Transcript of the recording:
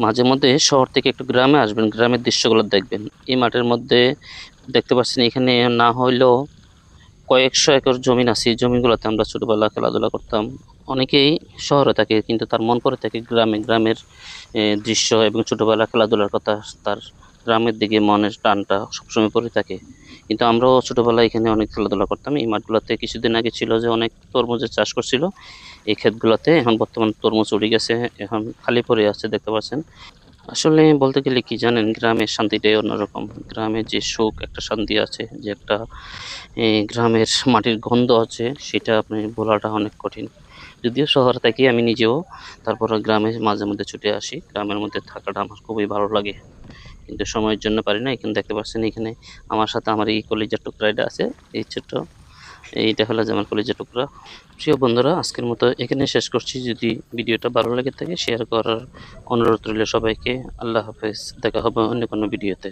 মাঝে মধ্যে শহর থেকে একটু গ্রামে আসবেন, গ্রামের দৃশ্যগুলো দেখবেন। এই মাঠের মধ্যে দেখতে পাচ্ছেন এখানে না হইলেও কয়েকশো একর জমিন আছে। এই জমিগুলোতে আমরা ছোটবেলা খেলাধুলা করতাম। অনেকেই শহরে থাকে কিন্তু তার মন পড়ে থাকে গ্রামে, গ্রামের দৃশ্য এবং ছোটবেলা খেলাধুলার কথা। তার গ্রামের দিকে মনের টানটা সবসময় পড়ে থাকে। কিন্তু আমরাও ছোটবেলায় এখানে অনেক খেলাধুলা করতাম। এই মাঠগুলোতে কিছুদিন আগে ছিল যে অনেক তরমুজের চাষ করছিল এই ক্ষেতগুলোতে। এখন বর্তমান তরমুজ উঠে গেছে, এখন খালি পড়ে আছে দেখতে পাচ্ছেন। আসলে বলতে গেলে কি জানেন, গ্রামের শান্তিটাই অন্যরকম। গ্রামে যে সুখ, একটা শান্তি আছে, যে একটা গ্রামের মাটির গন্ধ আছে, সেটা আপনি বলাটা অনেক কঠিন। যদিও শহরে থাকি আমি নিজেও, তারপরে গ্রামে মাঝে মধ্যে ছুটে আসি। গ্রামের মধ্যে থাকাটা আমার খুবই ভালো লাগে, কিন্তু সময়ের জন্য পারি না। এখানে দেখতে পাচ্ছেন, এখানে আমার সাথে আমার এই কলিজার টুকরা এটা আছে, এই ছোট্ট এইটা হলো যে আমার কলিজার টুকরা। প্রিয় বন্ধুরা, আজকের মতো এখানে শেষ করছি। যদি ভিডিওটা ভালো লেগে থাকে শেয়ার করার অনুরোধ রইল সবাইকে। আল্লাহ হাফেজ, দেখা হবে অন্য কোনো ভিডিওতে।